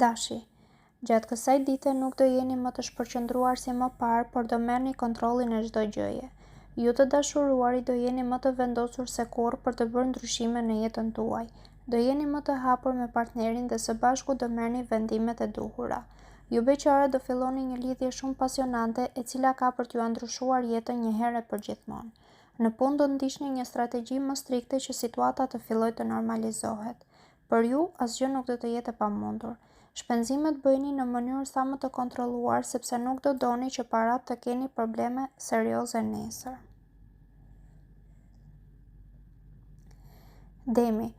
Dashi. Gjatë kësaj dite nuk do jeni më të shpërqendruar si më parë, por do merrni kontrollin e çdo gjëje. Ju të dashuruari do jeni më të vendosur se kurrë për të bërë ndryshime në jetën tuaj. Do jeni më të hapur me partnerin dhe së bashku do merrni vendimet e duhura. Ju beqare do filloni një lidhje shumë pasionante e cila ka për t'ju ndryshuar jetën një herë e përgjithmonë. Në punë do ndiqni një strategji më strikte që situata të fillojë të normalizohet. Për ju, asgjë nuk do të jetë e pamundur. Shpenzimet bëjni në mënyrë sa më të kontrolluar sepse nuk do doni që parat të keni probleme serioze nesër. Demi,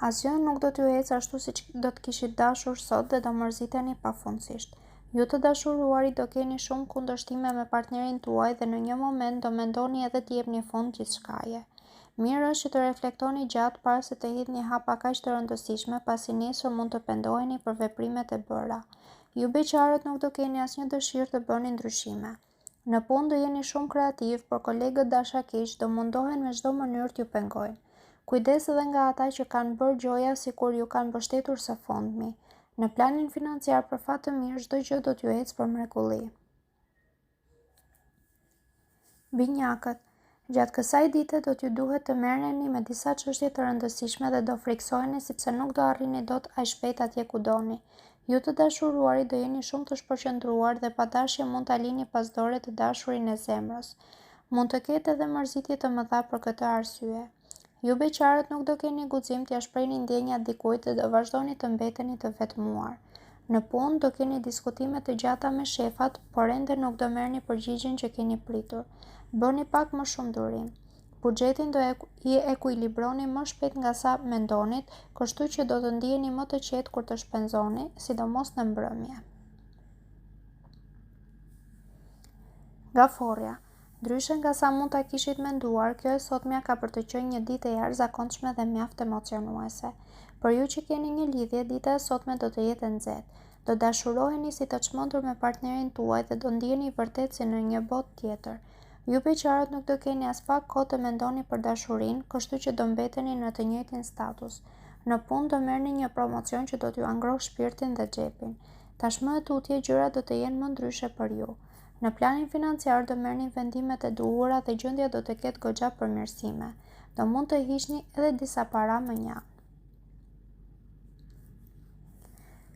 asgjë nuk do t'ju ecë ashtu siç do të kishit dashur sot dhe do mërziteni pafundësisht. Ju të dashuruari do keni shumë kundërshtime me partnerin tuaj dhe në një moment do mendoni edhe t'i jepni fund gjithçkaje. Mirë është që të reflektoni gjatë para se të hidhni hapa kaq të rëndësishme, pasi nesër mund të pendoheni për veprimet e bëra. Ju beqarët nuk do keni asnjë dëshirë të bëni ndryshime. Në punë do jeni shumë kreativ, por kolegët dashakiq do mundohen me çdo mënyrë t'ju pengojnë. Kujdes edhe nga ata që kanë bërë gjoja sikur ju kanë mbështetur së fundmi. Në planin financiar për fat të mirë çdo gjë do t'ju ecë për mrekulli. Binjakët. Gjatë kësaj dite do t'ju duhet të merreni me disa çështje të rëndësishme dhe do friksoheni sepse nuk do arrini dot aq shpejt atje ku doni. Ju të dashuruari do jeni shumë të shpërqendruar dhe pa dashje mund ta lini pas dore të dashurin e zemrës. Mund të ketë edhe mërzitje të mëdha për këtë arsye. Ju beqarët nuk do keni guxim t'ia shprehni ndjenjat dikujt dhe do vazhdoni të mbeteni të vetmuar. Në punë do keni diskutime të gjata me shefat, por ende nuk do merrni përgjigjen që keni pritur. Bëni pak më shumë durim. Buxhetin do i ekuilibroni më shpejt nga sa mendonit, kështu që do të ndiheni më të qetë kur të shpenzoni, sidomos në mbrëmje. Gaforja. Ndryshe nga sa mund ta kishit menduar, kjo e sotmja ka për të qenë një ditë e jashtëzakonshme dhe mjaft emocionuese. Për ju që keni një lidhje, dita e sotme do të jetë nxehtë. Do dashuroheni si të çmendur me partnerin tuaj dhe do ndiheni vërtet si në një botë tjetër. Ju beqarët nuk do keni as pak kohë të mendoni për dashurinë, kështu që do mbeteni në të njëjtin status. Në punë do merrni një promocion që do t'ju angrohë shpirtin dhe xhepin. Tashmë e tutje gjërat do të jenë më ndryshe për ju. Në planin financiar do merrni vendimet e duhura dhe gjendja do të ketë goxha përmirësime. Do mund të hiqni edhe disa para më njanë.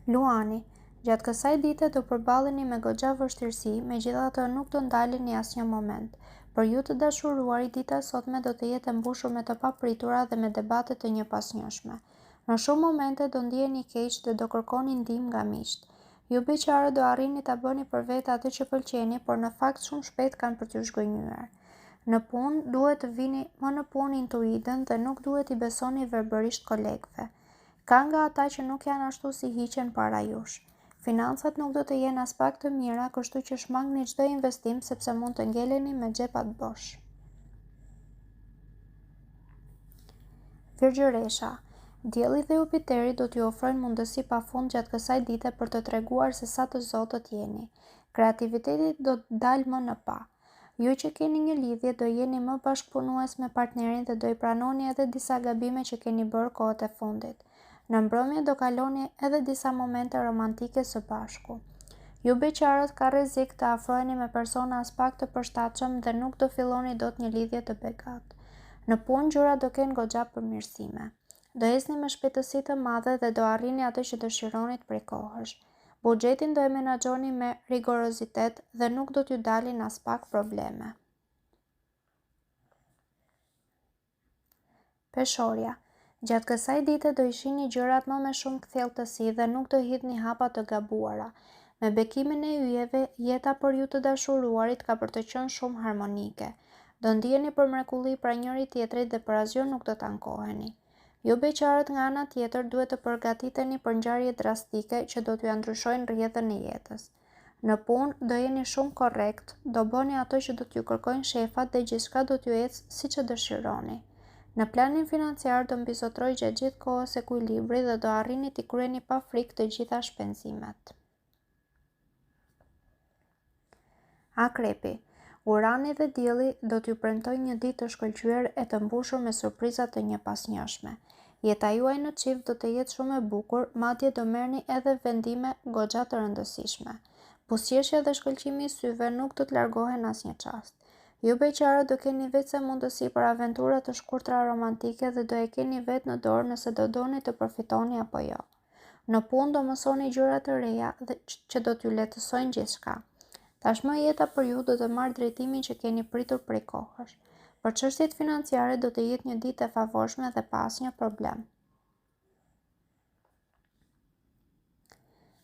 Luani. Gjatë kësaj dite do përballeni me goxha vështirësi, megjithatë nuk do ndaleni asnjë moment. Për ju të dashuruari, dita e sotme do të jetë e mbushur me të papritura dhe me debate të njëpasnjëshme. Në shumë momente do ndiheni keq dhe do kërkoni ndihmë nga miqt. Ju beqare do arrini ta bëni për vetë atë që pëlqeni, por në fakt shumë shpejt kanë për t'ju zhgënjyer. Në punë duhet të vini më në punë intuitën dhe nuk duhet i besoni verbërisht kolegëve. Ka nga ata që nuk janë ashtu si hiqen para jush. Financat nuk do të jenë as pak të mira, kështu që shmangni çdo investim sepse mund të ngeleni me xhepat bosh. Virgjëresha. Dielli dhe Jupiteri do t'ju ofrojnë mundësi pafund gjatë kësaj dite për të treguar se sa të zotët jeni. Kreativiteti do të dalë më në pa. Ju që keni një lidhje do jeni më bashkëpunues me partnerin dhe do i pranoni edhe disa gabime që keni bërë kohët e fundit. Në mbrëmje do kaloni edhe disa momente romantike së bashku. Ju beqarët ka rrezik të afroheni me persona as pak të përshtatshëm dhe nuk do filloni dot një lidhje të bekat. Në punë gjërat do kenë goxha përmirësime. Do ecni me shpejtësi të madhe dhe do arrini atë që dëshironit prej kohësh. Buxhetin do e menaxhoni me rigorozitet dhe nuk do t'ju dalin as pak probleme. Peshorja. Gjatë kësaj dite do i shihni gjërat më me shumë kthjelltësi dhe nuk do hidhni hapa të gabuara. Me bekimin e yjeve, jeta për ju të dashuruarit ka për të qenë shumë harmonike. Do ndiheni për mrekulli pra njëri tjetrit dhe për asgjë nuk do të ankoheni. Ju beqarët nga ana tjetër duhet të përgatiteni për ngjarje drastike që do t'ju ndryshojnë rrjedhën e jetës. Në punë do jeni shumë korrekt, do bëni ato që do t'ju kërkojnë shefat dhe gjithçka do t'ju ecë siç e dëshironi. Në planin financiar do mbizotrojë gjatë gjithë kohës ekuilibri dhe do arrini t'i kryeni pa frikë të gjitha shpenzimet. Akrepi. Urani dhe dielli do t'ju premtojnë një ditë të shkëlqyer e të mbushur me surpriza të njëpasnjëshme. Jeta juaj në çift do të jetë shumë e bukur, madje do merrni edhe vendime goxha të rëndësishme. Buzëqeshja dhe shkëlqimi i syve nuk do të largohen asnjë çast. Ju beqarët do keni vetë mundësi për aventura të shkurtra romantike dhe do e keni vetë në dorë nëse do doni të përfitoni apo jo. Në punë do mësoni gjëra të reja dhe që do t'ju lehtësojnë gjithçka. Tashmë jeta për ju do të marrë drejtimin që keni pritur prej kohësh. Për çështjet financiare do të jetë një ditë e favorshme dhe pa asnjë problem.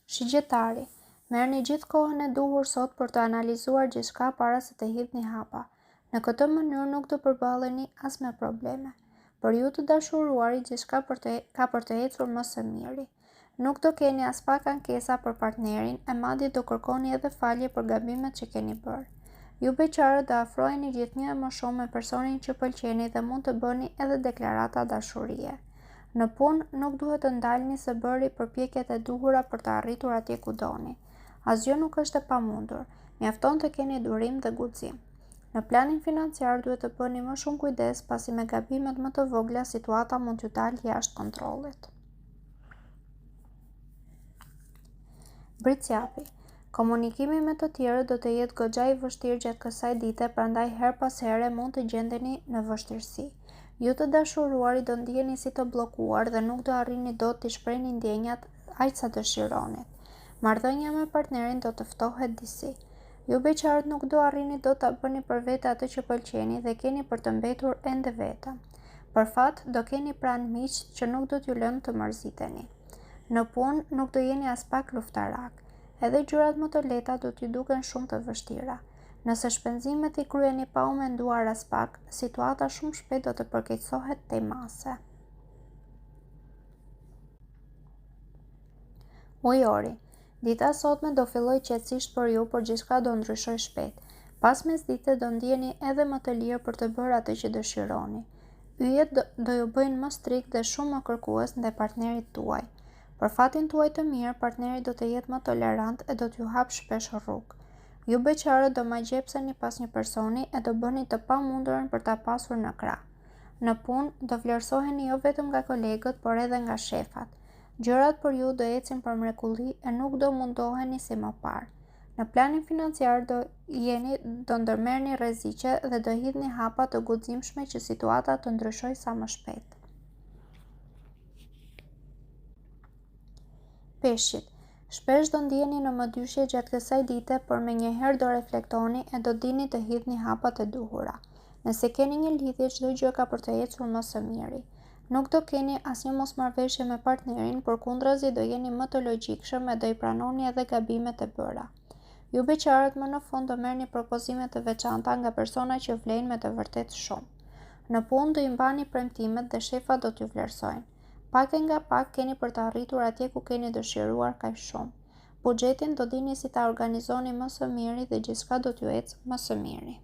Shigjetari, merrni gjithë kohën e duhur sot për të analizuar gjithçka para se të hidhni hapa. Në këtë mënyrë nuk do përballeni as me probleme. Për ju të dashuruarit gjithçka ka për të ecur më së miri. Nuk do keni as pak ankesa për partnerin e madje do kërkoni edhe falje për gabimet që keni bërë. Ju beqarët do afroheni gjithnjë më shumë me personin që pëlqeni dhe mund të bëni edhe deklarata dashurie. Në punë nuk duhet të ndalni së bëri përpjekjet e duhura për të arritur atje ku doni. Asgjë nuk është e pamundur, mjafton të keni durim dhe guxim. Në planin financiar duhet të bëni më shumë kujdes pasi me gabimet më të vogla situata mund t'ju dalë jashtë kontrollit. Britsjapi, komunikimi me të tjerët do të jetë goxha i vështirë gjatë kësaj dite, prandaj her pas here mund të gjendeni në vështirësi. Ju të dashuruarit do ndjeni si të bllokuar dhe nuk do arrini dot t'i shprehni ndjenjat aq sa dëshironi. Marrëdhënia me partnerin do të ftohet disi. Ju beqarët nuk do arrini dot ta bëni për vete atë që pëlqeni dhe keni për të mbetur ende vetëm. Për fat, do keni pranë miq që nuk do t'ju lënë të mërziteni. Në punë nuk do jeni as pak luftarak. Edhe gjërat më të lehta do t'ju duken shumë të vështira. Nëse shpenzimet i kryeni pa u menduar as pak, situata shumë shpejt do të përkeqësohet tej mase. Ujori, dita sotme do filloj qetësisht për ju, por gjithçka do ndryshoj shpejt. Pas mesdite do ndjeni edhe më të lirë për të bërë atë që dëshironi. Yjet do ju bëjnë më strikt dhe shumë më kërkues ndaj partnerit tuaj. Për fatin tuaj të mirë, partneri do të jetë më tolerant e do t'ju hap shpesh rrugë. Ju beqarët do magjepseni pas një personi e do bëni të pamundurën për ta pasur në krah. Në punë do vlerësoheni jo vetëm nga kolegët, por edhe nga shefat. Gjërat për ju do ecin për mrekulli e nuk do mundoheni si më parë. Në planin financiar do ndërmerrni rreziqe dhe do hidhni hapa të guximshme që situata të ndryshojë sa më shpejt. Peshqit, shpesh do ndjeni në mëdyshje gjatë kësaj dite, por menjëherë do reflektoni e do dini të hidhni hapat e duhura. Nëse keni një lidhje, çdo gjë ka për të ecur më së miri. Nuk do keni asnjë mosmarrveshje me partnerin, por kundrazi do jeni më të logjikshëm e do i pranoni edhe gabimet e bëra. Ju beqarët më në fund do merrni propozime të veçanta nga persona që vlejnë me të vërtetë shumë. Në punë do i mbani premtimet dhe shefat do t'ju vlerësojnë. Pak e nga pak keni për të arritur atje ku keni dëshiruar kaq shumë. Buxhetin do dini si ta organizoni më së miri dhe gjithçka do t'ju ecë më së miri.